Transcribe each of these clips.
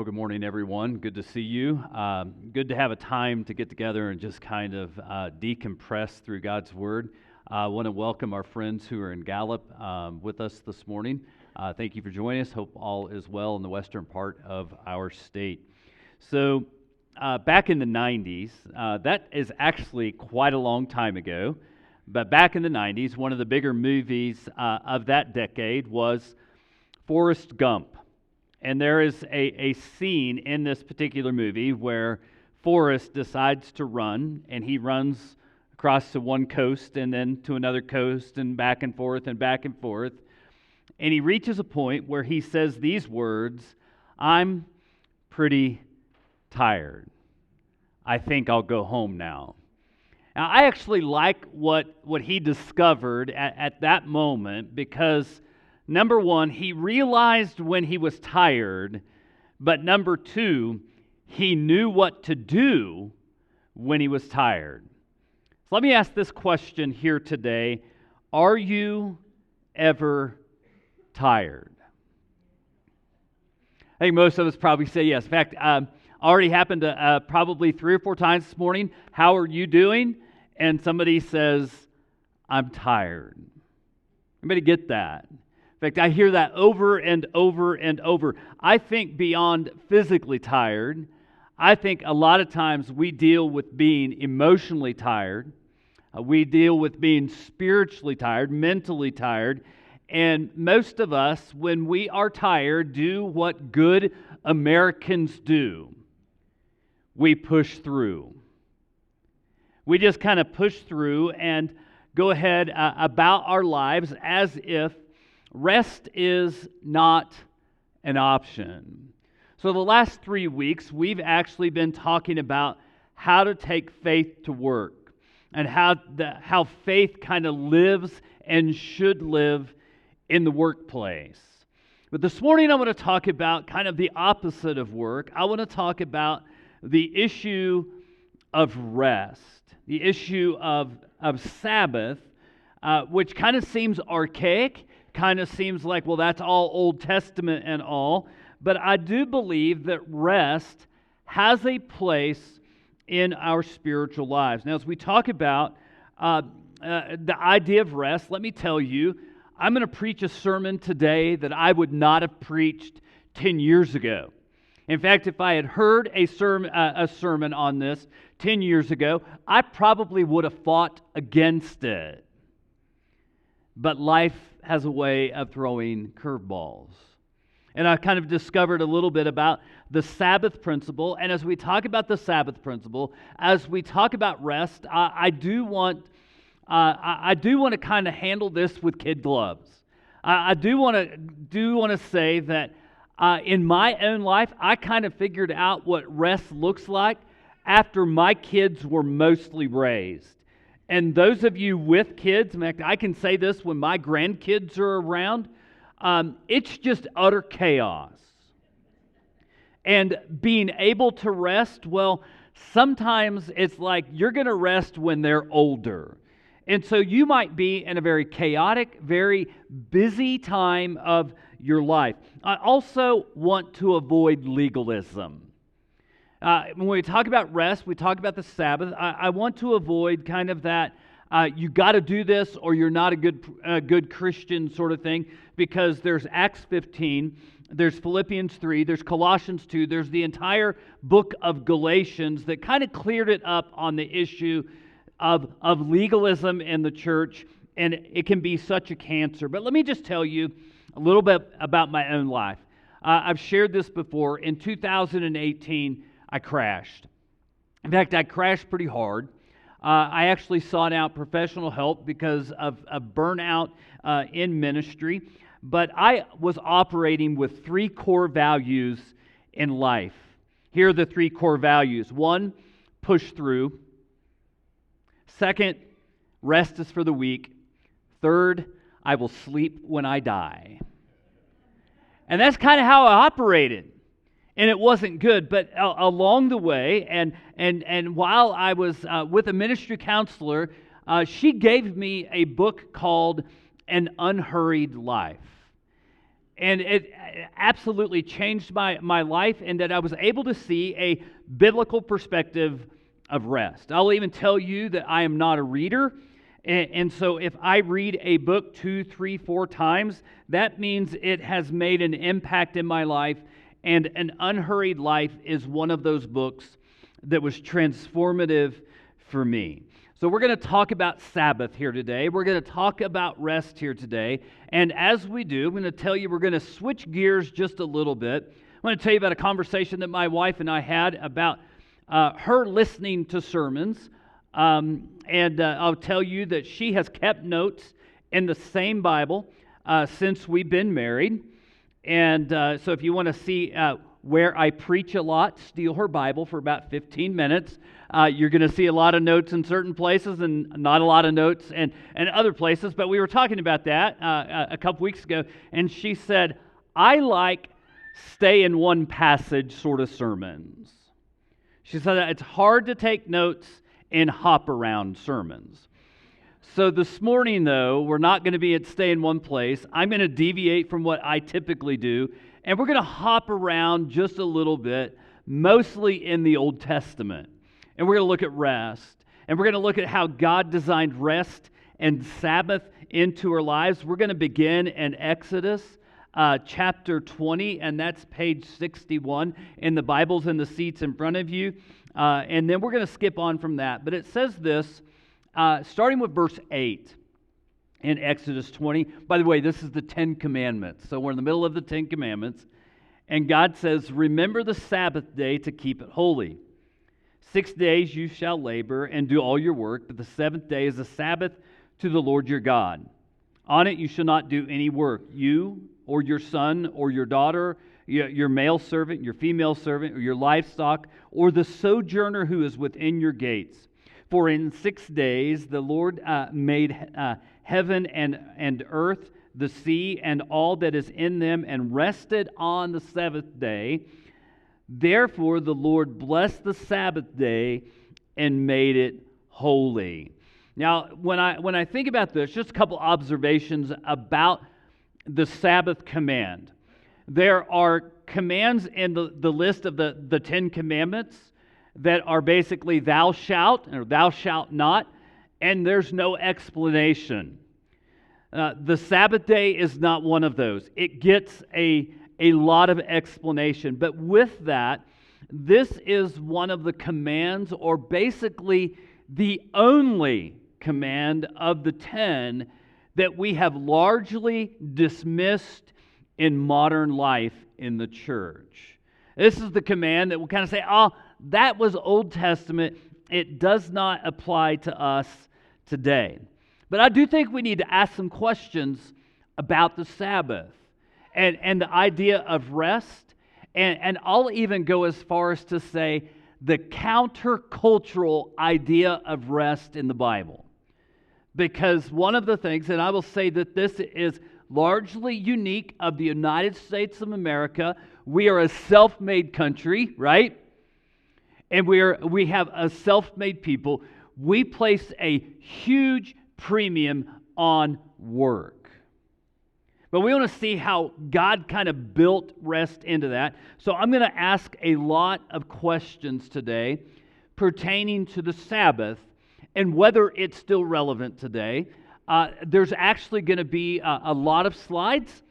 Well, good morning, everyone. Good to see you. Good to have a time to get together and just kind of decompress through God's Word. I want to welcome our friends who are in Gallup with us this morning. Thank you for joining us. Hope all is well in the western part of our state. So, back in the 90s, that is actually quite a long time ago, but back in the 90s, one of the bigger movies of that decade was Forrest Gump. And there is a scene in this particular movie where Forrest decides to run, and he runs across to one coast and then to another coast and back and forth and back and forth. And he reaches a point where he says these words, "I'm pretty tired. I think I'll go home now." Now, I actually like what he discovered at that moment because number one, he realized when he was tired, but number two, he knew what to do when he was tired. So let me ask this question here today. Are you ever tired? I think most of us probably say yes. In fact, already happened probably 3 or 4 times this morning. How are you doing? And somebody says, "I'm tired." Anybody get that? In fact, I hear that over and over and over. I think beyond physically tired, I think a lot of times we deal with being emotionally tired. We deal with being spiritually tired, mentally tired. And most of us, when we are tired, do what good Americans do. We push through. We just kind of push through and go ahead about our lives as if rest is not an option. So the last 3 weeks, we've actually been talking about how to take faith to work and how faith kind of lives and should live in the workplace. But this morning I want to talk about kind of the opposite of work. I want to talk about the issue of rest, the issue of Sabbath, which kind of seems archaic. Kind of seems like, well, that's all Old Testament and all. But I do believe that rest has a place in our spiritual lives. Now, as we talk about the idea of rest, let me tell you, I'm going to preach a sermon today that I would not have preached 10 years ago. In fact, if I had heard a sermon on this 10 years ago, I probably would have fought against it. But life has a way of throwing curveballs. And I kind of discovered a little bit about the Sabbath principle. And as we talk about the Sabbath principle, as we talk about rest, I do want to kind of handle this with kid gloves. I do want to say that in my own life, I kind of figured out what rest looks like after my kids were mostly raised. And those of you with kids, in fact, I can say this when my grandkids are around, it's just utter chaos. And being able to rest, well, sometimes it's like you're going to rest when they're older. And so you might be in a very chaotic, very busy time of your life. I also want to avoid legalism. When we talk about rest, we talk about the Sabbath. I want to avoid kind of that you got to do this or you're not a good Christian sort of thing, because there's Acts 15, there's Philippians 3, there's Colossians 2, there's the entire book of Galatians that kind of cleared it up on the issue of legalism in the church, and it can be such a cancer. But let me just tell you a little bit about my own life. I've shared this before. In 2018, I crashed. In fact, I crashed pretty hard. I actually sought out professional help because of burnout in ministry. But I was operating with 3 core values in life. Here are the 3 core values. 1, push through. 2nd, rest is for the weak. 3rd, I will sleep when I die. And that's kind of how I operated. And it wasn't good, but along the way, and while I was with a ministry counselor, she gave me a book called An Unhurried Life. And it absolutely changed my life, and that I was able to see a biblical perspective of rest. I'll even tell you that I am not a reader. And so if I read a book 2, 3, 4 times, that means it has made an impact in my life. And An Unhurried Life is one of those books that was transformative for me. So we're going to talk about Sabbath here today. We're going to talk about rest here today. And as we do, I'm going to tell you we're going to switch gears just a little bit. I'm going to tell you about a conversation that my wife and I had about her listening to sermons. I'll tell you that she has kept notes in the same Bible since we've been married. And so if you want to see where I preach a lot, steal her Bible for about 15 minutes. You're going to see a lot of notes in certain places and not a lot of notes in other places. But we were talking about that a couple weeks ago, and she said, I like stay in one passage sort of sermons. She said that it's hard to take notes in hop around sermons. So this morning, though, we're not going to be at stay in one place. I'm going to deviate from what I typically do, and we're going to hop around just a little bit, mostly in the Old Testament. And we're going to look at rest, and we're going to look at how God designed rest and Sabbath into our lives. We're going to begin in Exodus chapter 20, and that's page 61 in the Bibles in the seats in front of you. And then we're going to skip on from that. But it says this, starting with verse 8 in Exodus 20. By the way, this is the 10 Commandments. So we're in the middle of the 10 Commandments. And God says, remember the Sabbath day to keep it holy. 6 days you shall labor and do all your work, but the seventh day is a Sabbath to the Lord your God. On it you shall not do any work, you or your son or your daughter, your male servant, your female servant, or your livestock, or the sojourner who is within your gates. For in 6 days the Lord made heaven and earth, the sea, and all that is in them, and rested on the seventh day. Therefore the Lord blessed the Sabbath day and made it holy. Now, when I think about this, just a couple observations about the Sabbath command. There are commands in the list of the 10 Commandments that are basically thou shalt or thou shalt not, and there's no explanation. The Sabbath day is not one of those. It gets a lot of explanation. But with that, this is one of the commands, or basically the only command of the 10 that we have largely dismissed in modern life in the church. This is the command that we'll kind of say, oh, that was Old Testament. It does not apply to us today. But I do think we need to ask some questions about the Sabbath and the idea of rest. And I'll even go as far as to say the countercultural idea of rest in the Bible. Because one of the things, and I will say that this is largely unique of the United States of America, we are a self-made country, right? And we have a self-made people. We place a huge premium on work. But we want to see how God kind of built rest into that. So I'm going to ask a lot of questions today pertaining to the Sabbath and whether it's still relevant today. There's actually going to be a lot of slides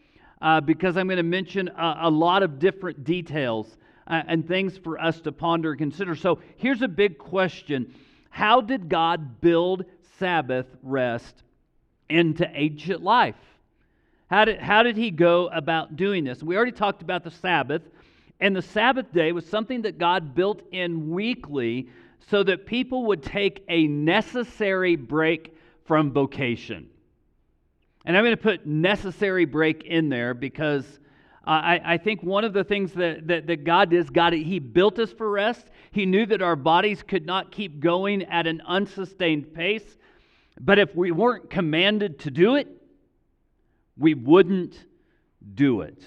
because I'm going to mention a lot of different details and things for us to ponder and consider. So here's a big question. How did God build Sabbath rest into ancient life? How did he go about doing this? We already talked about the Sabbath, and the Sabbath day was something that God built in weekly so that people would take a necessary break from vocation. And I'm going to put necessary break in there because I think one of the things that God did, He built us for rest. He knew that our bodies could not keep going at an unsustained pace. But if we weren't commanded to do it, we wouldn't do it.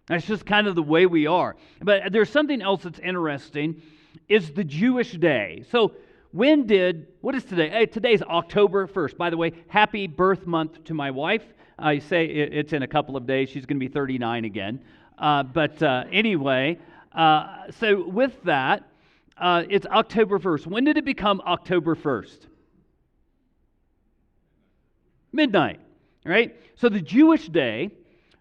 That's just kind of the way we are. But there's something else that's interesting, is the Jewish day. So what is today? Hey, today's October 1st. By the way, happy birth month to my wife. I say it's in a couple of days. She's going to be 39 again. Anyway, so with that, it's October 1st. When did it become October 1st? Midnight, right? So the Jewish day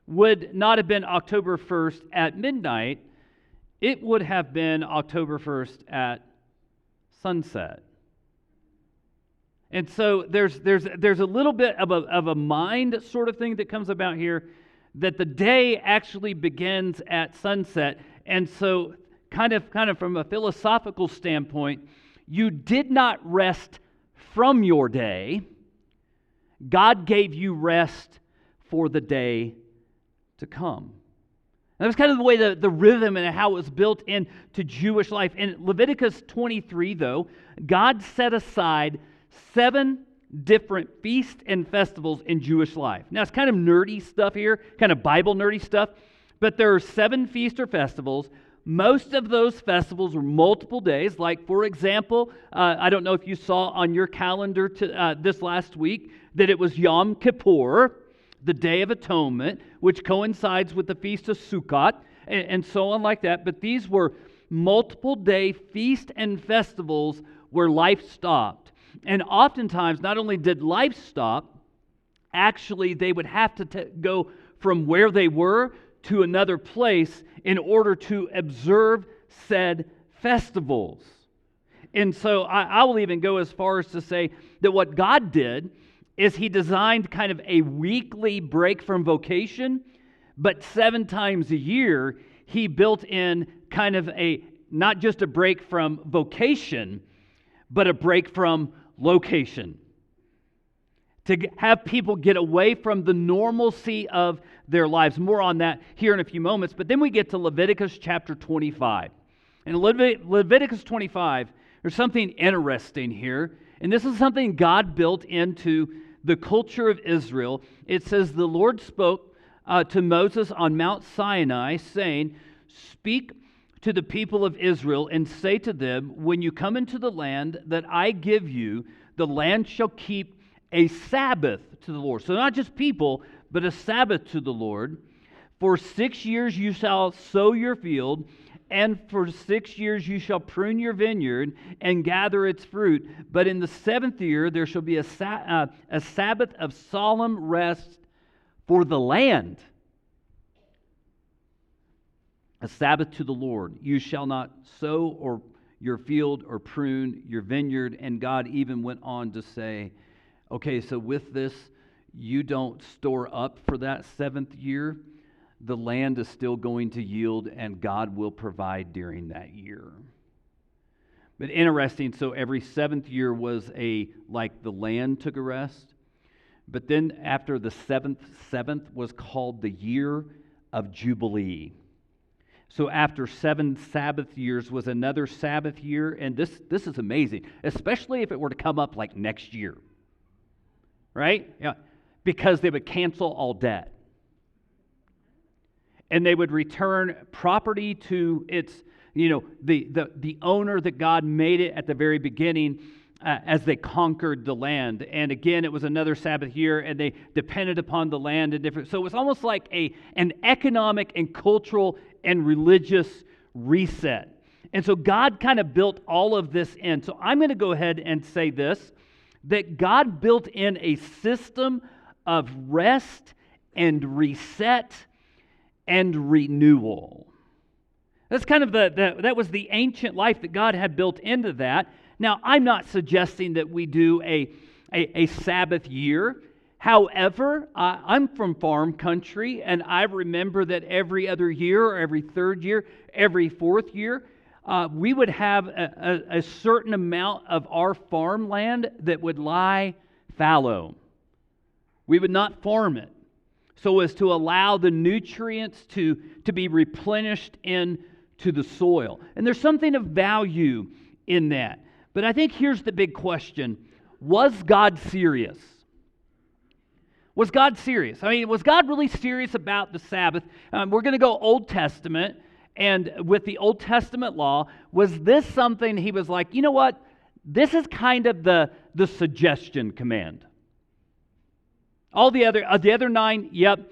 would not have been October 1st at midnight. It would have been October 1st at sunset. And so there's a little bit of a mind sort of thing that comes about here, that the day actually begins at sunset. And so kind of from a philosophical standpoint, you did not rest from your day. God gave you rest for the day to come. That was kind of the way the rhythm and how it was built into Jewish life. In Leviticus 23, though, God set aside 7 different feasts and festivals in Jewish life. Now, it's kind of nerdy stuff here, kind of Bible nerdy stuff, but there are 7 feasts or festivals. Most of those festivals were multiple days. Like, for example, I don't know if you saw on your calendar this last week that it was Yom Kippur, the Day of Atonement, which coincides with the Feast of Sukkot, and so on like that. But these were multiple day feasts and festivals where life stopped. And oftentimes, not only did life stop, actually they would have to go from where they were to another place in order to observe said festivals. And so I will even go as far as to say that what God did is He designed kind of a weekly break from vocation, but 7 times a year He built in kind of not just a break from vocation, but a break from location. To have people get away from the normalcy of their lives. More on that here in a few moments. But then we get to Leviticus chapter 25. In Leviticus 25, there's something interesting here. And this is something God built into the culture of Israel. It says, the Lord spoke to Moses on Mount Sinai, saying, "Speak to the people of Israel and say to them, when you come into the land that I give you, the land shall keep a Sabbath to the Lord." So not just people, but a Sabbath to the Lord. "For 6 years you shall sow your field, and for 6 years you shall prune your vineyard and gather its fruit. But in the 7th year there shall be a Sabbath of solemn rest for the land. A Sabbath to the Lord. You shall not sow or your field or prune your vineyard." And God even went on to say, okay, so with this, you don't store up for that 7th year. The land is still going to yield, and God will provide during that year. But interesting, so every 7th year was like the land took a rest. But then after the 7th was called the year of Jubilee. So after 7 Sabbath years was another Sabbath year, and this is amazing, especially if it were to come up like next year. Right? Yeah. Because they would cancel all debt. And they would return property to its, the owner that God made it at the very beginning as they conquered the land. And again, it was another Sabbath year, and they depended upon the land and different. So it was almost like an economic and cultural and religious reset. And so God kind of built all of this in. So I'm going to go ahead and say this, that God built in a system of rest and reset and renewal. That's kind of that was the ancient life that God had built into that. Now, I'm not suggesting that we do a Sabbath year. However, I'm from farm country, and I remember that every other year, or every 3rd year, every 4th year, we would have a certain amount of our farmland that would lie fallow. We would not farm it so as to allow the nutrients to be replenished into the soil. And there's something of value in that. But I think here's the big question. Was God serious? Was God serious? I mean, was God really serious about the Sabbath? We're going to go Old Testament. And with the Old Testament law, was this something He was like, you know what? This is kind of the suggestion command. All the other 9, yep,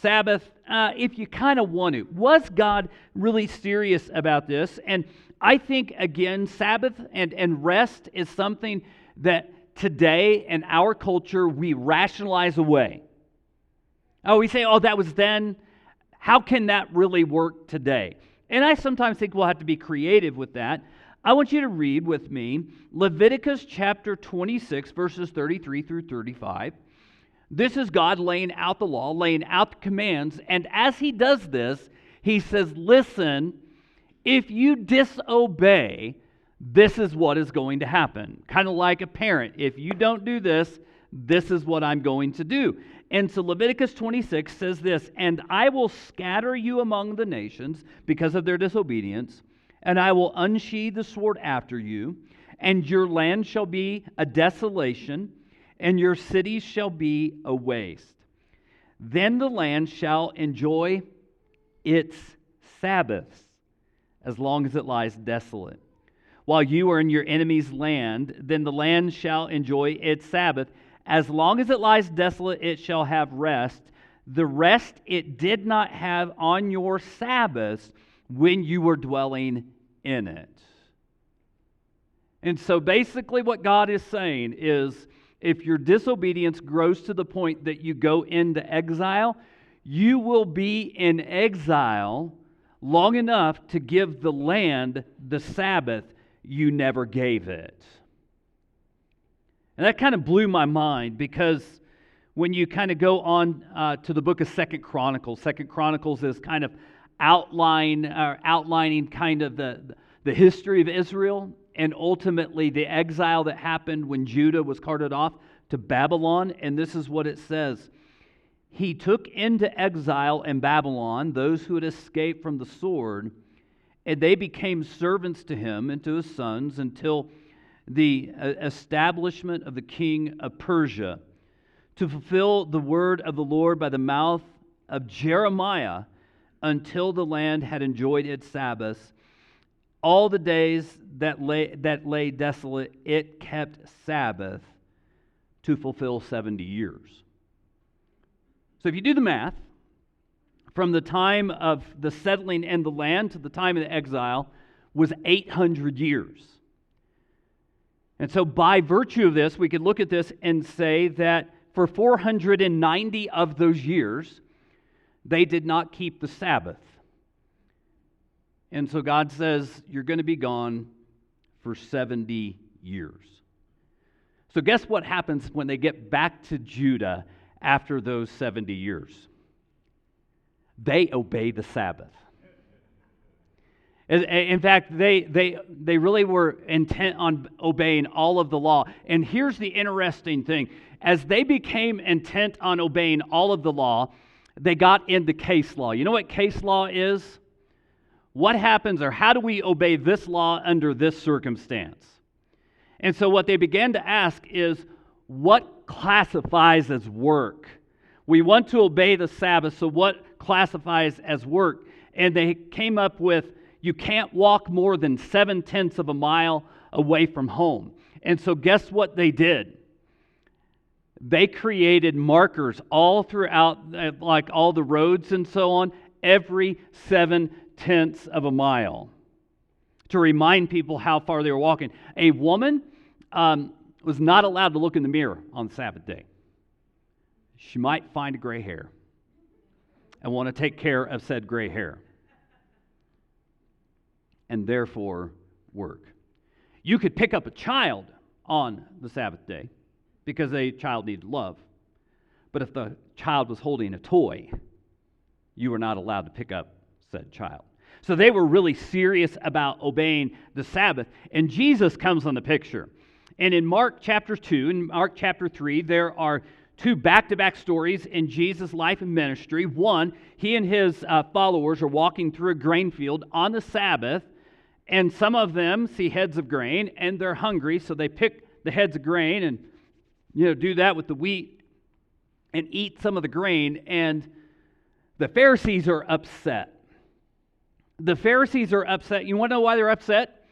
Sabbath, if you kind of want to. Was God really serious about this? And I think, again, Sabbath and rest is something that today in our culture we rationalize away. Oh, we say, oh, that was then. How can that really work today? And I sometimes think we'll have to be creative with that. I want you to read with me Leviticus chapter 26, verses 33 through 35. This is God laying out the law, laying out the commands, and as He does this, He says, listen, if you disobey, this is what is going to happen. Kind of like a parent. If you don't do this, this is what I'm going to do. And so Leviticus 26 says this, and I will scatter you among the nations because of their disobedience, and I will unsheathe the sword after you, and your land shall be a desolation, and your cities shall be a waste. Then the land shall enjoy its Sabbaths, as long as it lies desolate. While you are in your enemy's land, then the land shall enjoy its Sabbath. As long as it lies desolate, it shall have rest. The rest it did not have on your Sabbaths when you were dwelling in it. And so basically what God is saying is, if your disobedience grows to the point that you go into exile, you will be in exile long enough to give the land the Sabbath you never gave it. And that kind of blew my mind, because when you kind of go on to the book of Second Chronicles is kind of outlining kind of the history of Israel, and ultimately the exile that happened when Judah was carted off to Babylon. And this is what it says. He took into exile in Babylon those who had escaped from the sword, and they became servants to him and to his sons until the establishment of the king of Persia, to fulfill the word of the Lord by the mouth of Jeremiah, until the land had enjoyed its Sabbaths. All the days that lay desolate, it kept Sabbath to fulfill 70 years. So if you do the math, from the time of the settling in the land to the time of the exile was 800 years. And so by virtue of this, we could look at this and say that for 490 of those years, they did not keep the Sabbath. And so God says, you're going to be gone for 70 years. So guess what happens when they get back to Judah after those 70 years? They obey the Sabbath. In fact, they really were intent on obeying all of the law. And here's the interesting thing. As they became intent on obeying all of the law, they got into case law. You know what case law is? What happens, or how do we obey this law under this circumstance? And so what they began to ask is, what classifies as work? We want to obey the Sabbath, so what classifies as work? And they came up with, you can't walk more than 7/10 of a mile away from home. And so guess what they did? They created markers all throughout, like all the roads and so on, every 7/10 of a mile, to remind people how far they were walking. A woman was not allowed to look in the mirror on the Sabbath day. She might find a gray hair and want to take care of said gray hair, and therefore work. You could pick up a child on the Sabbath day because a child needed love. But if the child was holding a toy, you were not allowed to pick up said child. So they were really serious about obeying the Sabbath. And Jesus comes on the picture. And in Mark chapter 2 and Mark chapter 3, there are two back-to-back stories in Jesus' life and ministry. One, he and his followers are walking through a grain field on the Sabbath, and some of them see heads of grain, and they're hungry, so they pick the heads of grain and do that with the wheat and eat some of the grain. And the Pharisees are upset. The Pharisees are upset. You want to know why they're upset?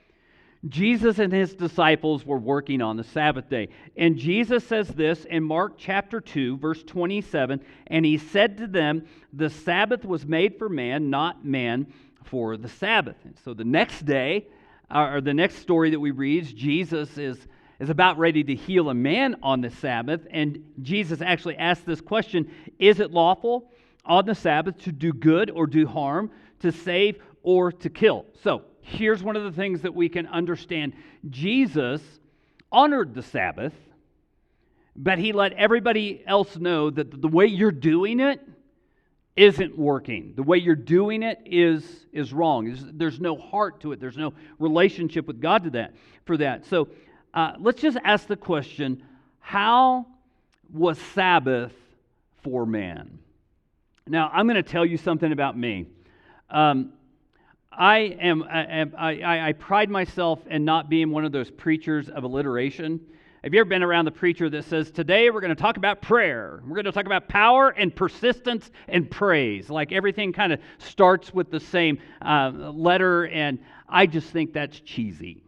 Jesus and his disciples were working on the Sabbath day. And Jesus says this in Mark chapter 2, verse 27, and he said to them, the Sabbath was made for man, not man for the Sabbath. And so the next day, or the next story that we read, Jesus is about ready to heal a man on the Sabbath. And Jesus actually asked this question, is it lawful on the Sabbath to do good or do harm, to save or to kill? So, here's one of the things that we can understand. Jesus honored the Sabbath, but he let everybody else know that the way you're doing it isn't working. The way you're doing it is wrong. There's no heart to it. There's no relationship with God for that. So let's just ask the question, how was Sabbath for man? Now, I'm going to tell you something about me. I pride myself in not being one of those preachers of alliteration. Have you ever been around the preacher that says, today we're going to talk about prayer. We're going to talk about power and persistence and praise. Like everything kind of starts with the same letter, and I just think that's cheesy.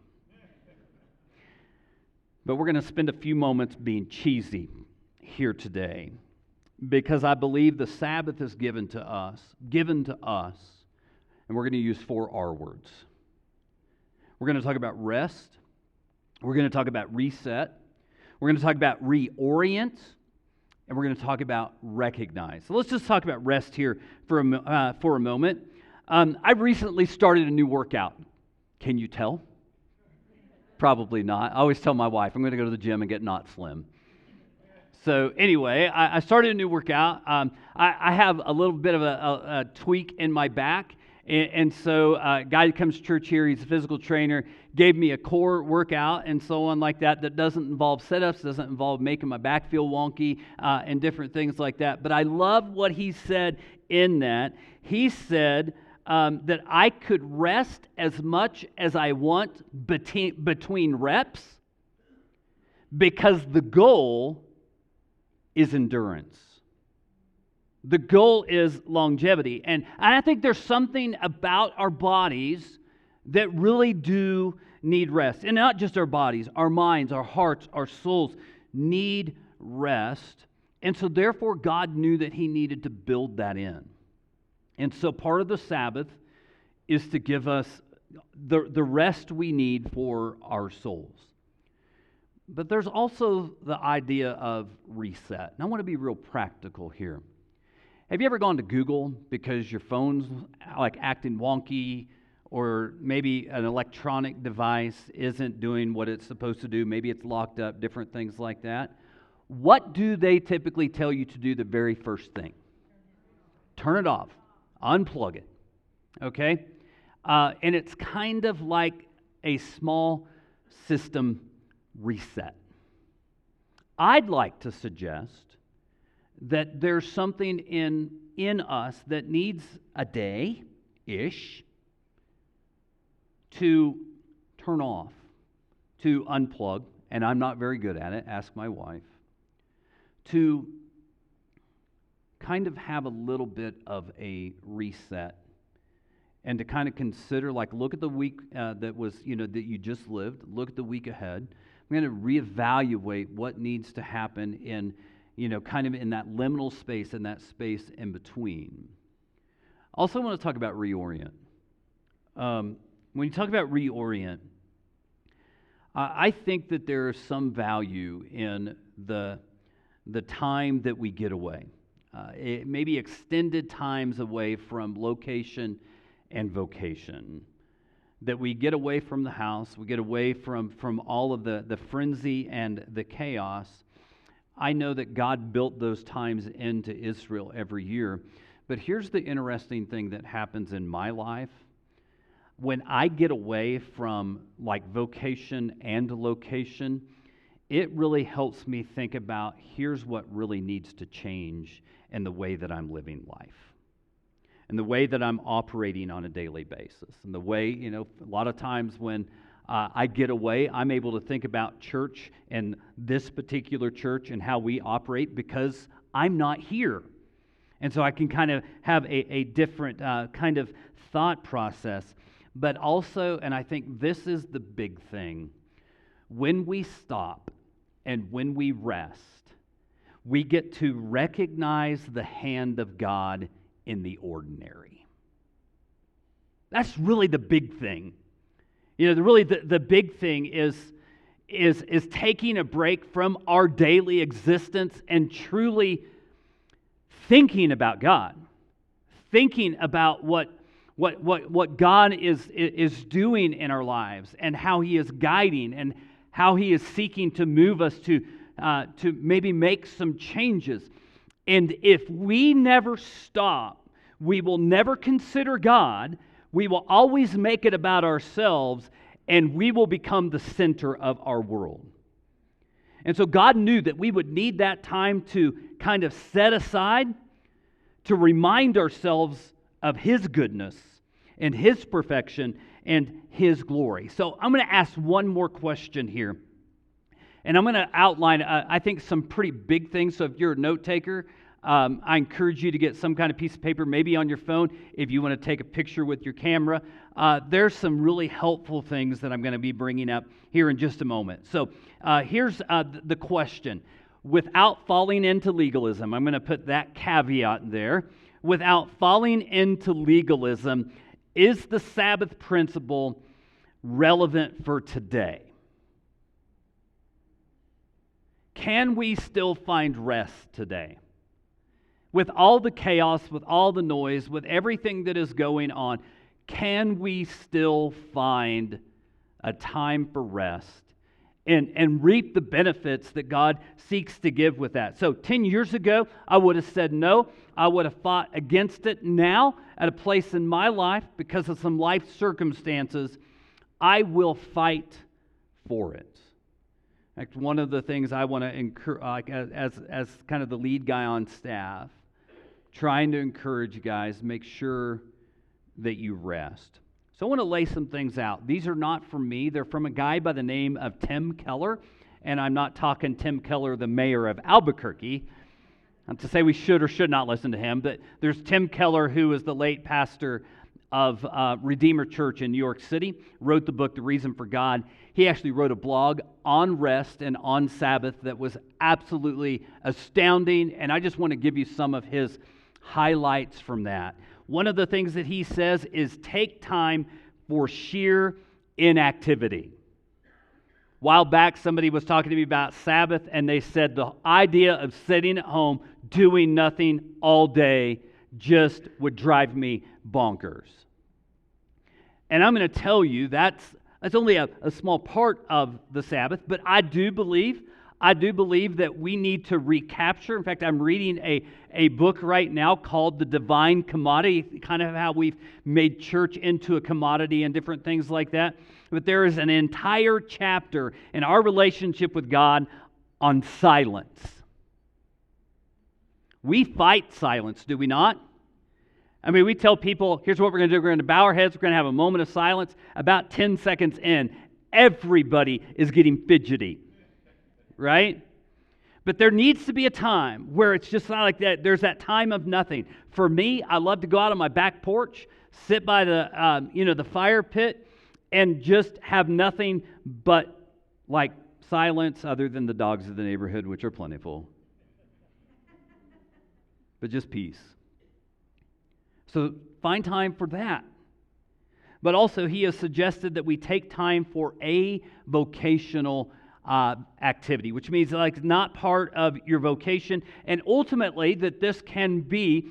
But we're going to spend a few moments being cheesy here today, because I believe the Sabbath is given to us, and we're going to use 4 R words. We're going to talk about rest. We're going to talk about reset. We're going to talk about reorient. And we're going to talk about recognize. So let's just talk about rest here for a moment. I recently started a new workout. Can you tell? Probably not. I always tell my wife, I'm going to go to the gym and get not slim. So anyway, I started a new workout. I have a little bit of a tweak in my back. And so a guy who comes to church here, he's a physical trainer, gave me a core workout and so on like that doesn't involve sit-ups, doesn't involve making my back feel wonky and different things like that. But I love what he said in that. He said that I could rest as much as I want between reps, because the goal is endurance. The goal is longevity. And I think there's something about our bodies that really do need rest. And not just our bodies, our minds, our hearts, our souls need rest. And so therefore God knew that he needed to build that in. And so part of the Sabbath is to give us the rest we need for our souls. But there's also the idea of reset. And I want to be real practical here. Have you ever gone to Google because your phone's like acting wonky, or maybe an electronic device isn't doing what it's supposed to do? Maybe it's locked up, different things like that. What do they typically tell you to do the very first thing? Turn it off. Unplug it. Okay? And it's kind of like a small system reset. I'd like to suggest that there's something in us that needs a day-ish to turn off, to unplug, and I'm not very good at it, ask my wife, to kind of have a little bit of a reset, and to kind of consider, like, look at the week that you just lived, look at the week ahead. I'm going to reevaluate what needs to happen in kind of in that liminal space, in that space in between. Also, I want to talk about reorient. When you talk about reorient, I think that there is some value in the time that we get away. Maybe extended times away from location and vocation. That we get away from the house, we get away from all of the frenzy and the chaos. I know that God built those times into Israel every year. But here's the interesting thing that happens in my life. When I get away from like vocation and location, it really helps me think about here's what really needs to change in the way that I'm living life, and the way that I'm operating on a daily basis, and the way, a lot of times when I get away, I'm able to think about church and this particular church and how we operate because I'm not here. And so I can kind of have a different kind of thought process. But also, and I think this is the big thing, when we stop and when we rest, we get to recognize the hand of God in the ordinary. That's really the big thing. You know, the big thing is taking a break from our daily existence and truly thinking about God, thinking about what God is doing in our lives and how He is guiding and how He is seeking to move us to maybe make some changes. And if we never stop, we will never consider God. We will always make it about ourselves, and we will become the center of our world. And so God knew that we would need that time to kind of set aside to remind ourselves of His goodness and His perfection and His glory. So I'm going to ask one more question here. And I'm going to outline, I think, some pretty big things. So if you're a note taker, I encourage you to get some kind of piece of paper, maybe on your phone, if you want to take a picture with your camera. There's some really helpful things that I'm going to be bringing up here in just a moment. So here's the question. Without falling into legalism, I'm going to put that caveat there. Without falling into legalism, is the Sabbath principle relevant for today? Can we still find rest today? With all the chaos, with all the noise, with everything that is going on, can we still find a time for rest and reap the benefits that God seeks to give with that? So 10 years ago, I would have said no. I would have fought against it. Now, at a place in my life, because of some life circumstances, I will fight for it. In fact, one of the things I want to encourage, as kind of the lead guy on staff, trying to encourage you guys, make sure that you rest. So I want to lay some things out. These are not from me. They're from a guy by the name of Tim Keller. And I'm not talking Tim Keller, the mayor of Albuquerque. Not to say we should or should not listen to him, but there's Tim Keller, who is the late pastor of Redeemer Church in New York City, wrote the book, The Reason for God. He actually wrote a blog on rest and on Sabbath that was absolutely astounding, and I just want to give you some of his highlights from that. One of the things that he says is take time for sheer inactivity. A while back, somebody was talking to me about Sabbath, and they said the idea of sitting at home doing nothing all day just would drive me bonkers. And I'm going to tell you that's only a small part of the Sabbath, but I do believe that we need to recapture. In fact, I'm reading a book right now called The Divine Commodity, kind of how we've made church into a commodity and different things like that. But there is an entire chapter in our relationship with God on silence. We fight silence, do we not? I mean, we tell people, here's what we're going to do. We're going to bow our heads. We're going to have a moment of silence. About 10 seconds in, everybody is getting fidgety, right? But there needs to be a time where it's just not like that. There's that time of nothing. For me, I love to go out on my back porch, sit by the fire pit, and just have nothing but like silence, other than the dogs of the neighborhood, which are plentiful. But just peace. So find time for that. But also, he has suggested that we take time for a vocational activity, which means like not part of your vocation, and ultimately that this can be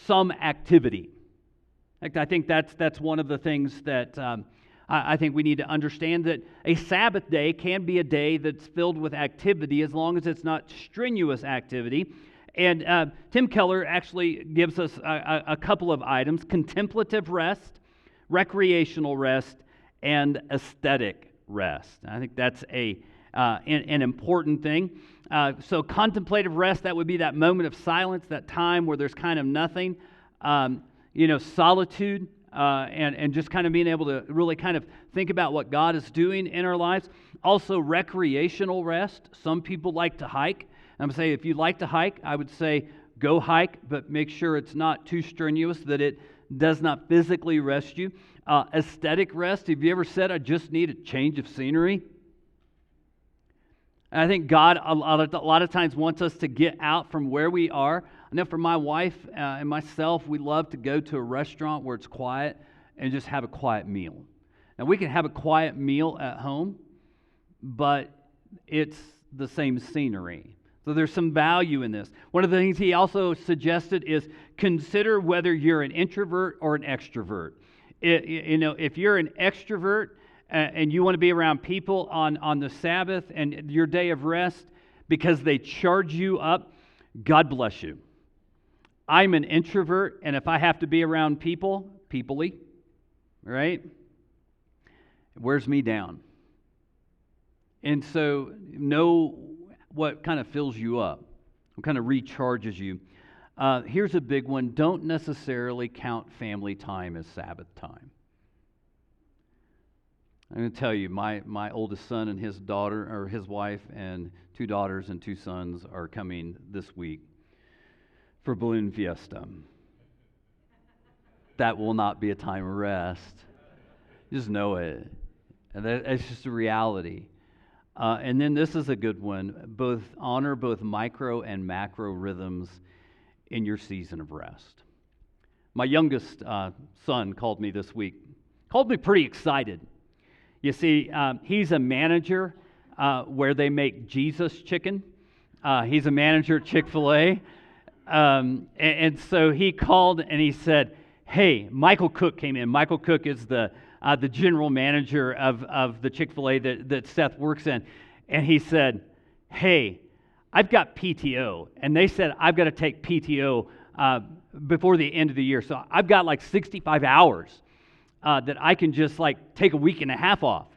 some activity. In fact, I think that's one of the things that I think we need to understand, that a Sabbath day can be a day that's filled with activity as long as it's not strenuous activity. And Tim Keller actually gives us a couple of items: contemplative rest, recreational rest, and aesthetic rest. I think that's an important thing. So contemplative rest, that would be that moment of silence, that time where there's kind of nothing. Solitude, and just kind of being able to really kind of think about what God is doing in our lives. Also recreational rest. Some people like to hike. I'm going to say, if you like to hike, I would say go hike, but make sure it's not too strenuous, that it does not physically rest you. Aesthetic rest. Have you ever said, I just need a change of scenery? And I think God a lot of times wants us to get out from where we are. I know for my wife and myself, we love to go to a restaurant where it's quiet and just have a quiet meal. Now, we can have a quiet meal at home, but it's the same scenery. So there's some value in this. One of the things he also suggested is consider whether you're an introvert or an extrovert. If you're an extrovert and you want to be around people on the Sabbath and your day of rest because they charge you up, God bless you. I'm an introvert, and if I have to be around peoply, right, it wears me down. And so know what kind of fills you up, what kind of recharges you. Here's a big one. Don't necessarily count family time as Sabbath time. I'm going to tell you, my oldest son and his daughter, or his wife, and 2 daughters and 2 sons are coming this week for Balloon Fiesta. That will not be a time of rest. Just know it. And that's just a reality. And then this is a good one. Honor both micro and macro rhythms in your season of rest. My youngest son called me this week. Called me pretty excited. You see, he's a manager where they make Jesus chicken. He's a manager at Chick-fil-A. And so he called and he said, hey, Michael Cook came in. Michael Cook is the general manager of the Chick-fil-A that Seth works in. And he said, hey, I've got PTO. And they said, I've got to take PTO before the end of the year. So I've got like 65 hours that I can just like take a week and a half off.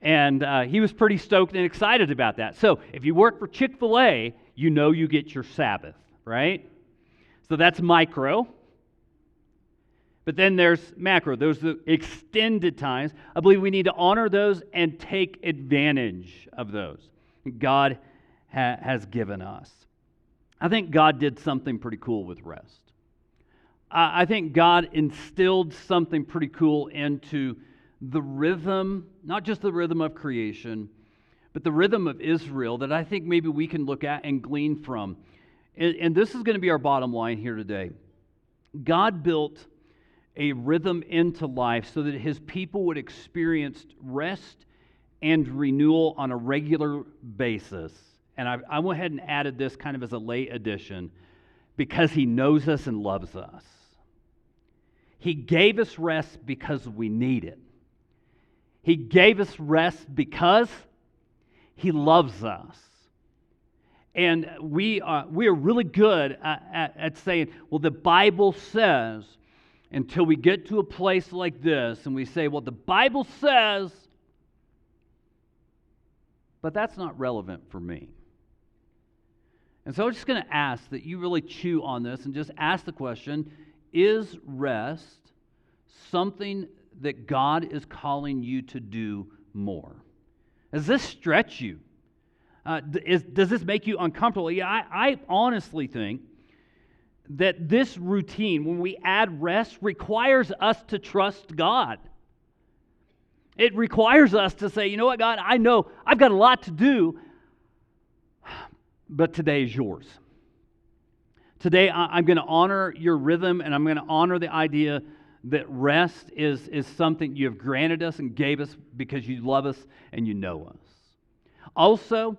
And he was pretty stoked and excited about that. So if you work for Chick-fil-A, you know you get your Sabbath, right? So that's micro. But then there's macro. Those are the extended times. I believe we need to honor those and take advantage of those God has given us. I think God did something pretty cool with rest. I think God instilled something pretty cool into the rhythm, not just the rhythm of creation, but the rhythm of Israel that I think maybe we can look at and glean from. And this is going to be our bottom line here today. God built a rhythm into life so that his people would experience rest and renewal on a regular basis. And I went ahead and added this kind of as a late addition because he knows us and loves us. He gave us rest because we need it. He gave us rest because he loves us. And we are really good at saying, well, the Bible says, until we get to a place like this and we say, well, the Bible says, but that's not relevant for me. And so I'm just going to ask that you really chew on this and just ask the question, is rest something that God is calling you to do more? Does this stretch you? Does this make you uncomfortable? Yeah, I honestly think that this routine, when we add rest, requires us to trust God. It requires us to say, you know what, God, I know I've got a lot to do, but today is yours. Today, I'm going to honor your rhythm, and I'm going to honor the idea that rest is something you have granted us and gave us because you love us and you know us. Also,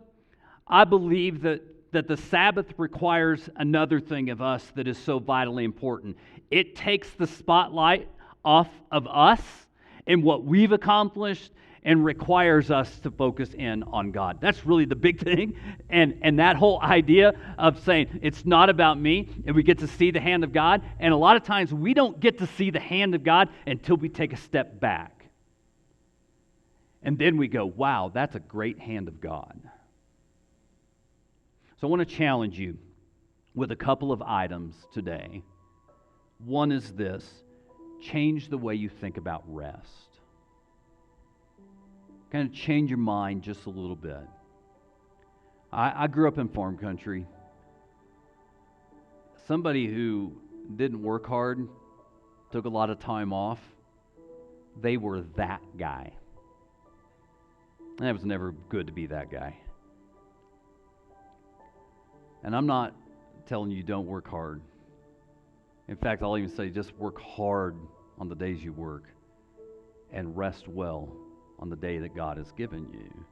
I believe that the Sabbath requires another thing of us that is so vitally important. It takes the spotlight off of us and what we've accomplished and requires us to focus in on God. That's really the big thing. And that whole idea of saying, it's not about me, and we get to see the hand of God. And a lot of times we don't get to see the hand of God until we take a step back. And then we go, wow, that's a great hand of God. So I want to challenge you with a couple of items today. One is this: change the way you think about rest. Kind of change your mind just a little bit. I grew up in farm country. somebody who didn't work hard, took a lot of time off, they were that guy. And it was never good to be that guy. And I'm not telling you don't work hard. In fact, I'll even say just work hard on the days you work and rest well on the day that God has given you.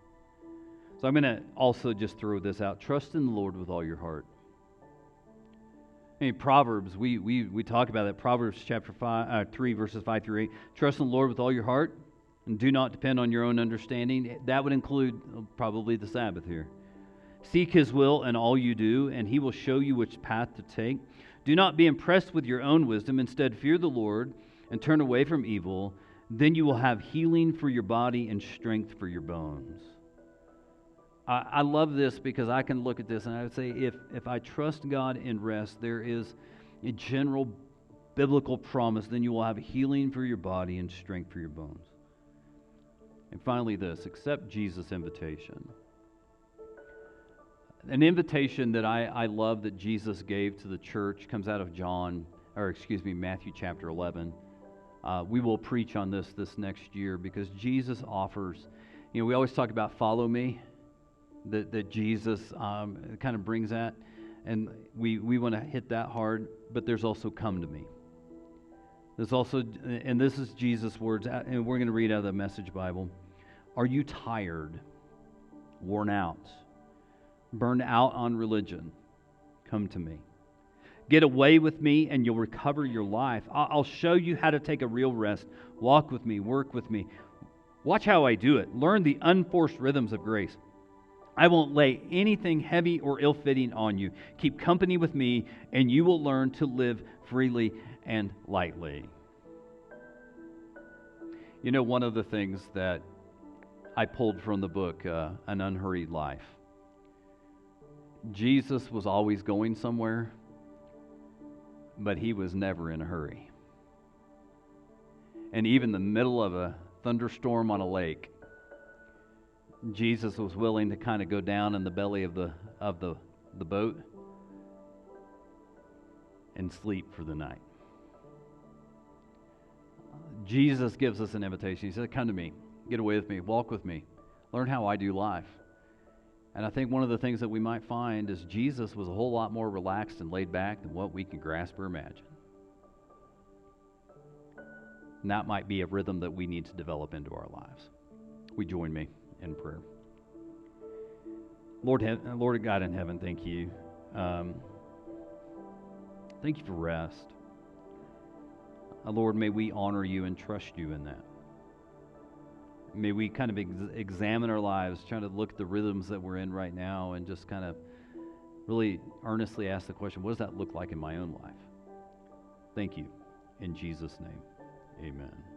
So I'm going to also just throw this out. Trust in the Lord with all your heart. I mean, Proverbs, we talk about that. Proverbs chapter 3, verses 5 through 8. Trust in the Lord with all your heart and do not depend on your own understanding. That would include probably the Sabbath here. Seek His will in all you do, and He will show you which path to take. Do not be impressed with your own wisdom. Instead, fear the Lord and turn away from evil. Then you will have healing for your body and strength for your bones. I love this because I can look at this and I would say if I trust God in rest, there is a general biblical promise, then you will have healing for your body and strength for your bones. And finally this, accept Jesus' invitation. An invitation that I love that Jesus gave to the church comes out of Matthew chapter 11. We will preach on this next year because Jesus offers, we always talk about follow me, that Jesus kind of brings that, and we want to hit that hard, but there's also come to me. There's also, and this is Jesus' words, and we're going to read out of the Message Bible. Are you tired, worn out, burned out on religion? Come to me. Get away with me and you'll recover your life. I'll show you how to take a real rest. Walk with me, work with me. Watch how I do it. Learn the unforced rhythms of grace. I won't lay anything heavy or ill-fitting on you. Keep company with me and you will learn to live freely and lightly. One of the things that I pulled from the book, An Unhurried Life, Jesus was always going somewhere, but He was never in a hurry. And even in the middle of a thunderstorm on a lake, Jesus was willing to kind of go down in the belly of the boat and sleep for the night. Jesus gives us an invitation. He said, come to me, get away with me, walk with me, learn how I do life. And I think one of the things that we might find is Jesus was a whole lot more relaxed and laid back than what we can grasp or imagine. And that might be a rhythm that we need to develop into our lives. Will you join me in prayer? Lord God in heaven, thank you. Thank you for rest. Lord, may we honor you and trust you in that. May we kind of examine our lives, trying to look at the rhythms that we're in right now and just kind of really earnestly ask the question, what does that look like in my own life? Thank you. In Jesus' name, amen.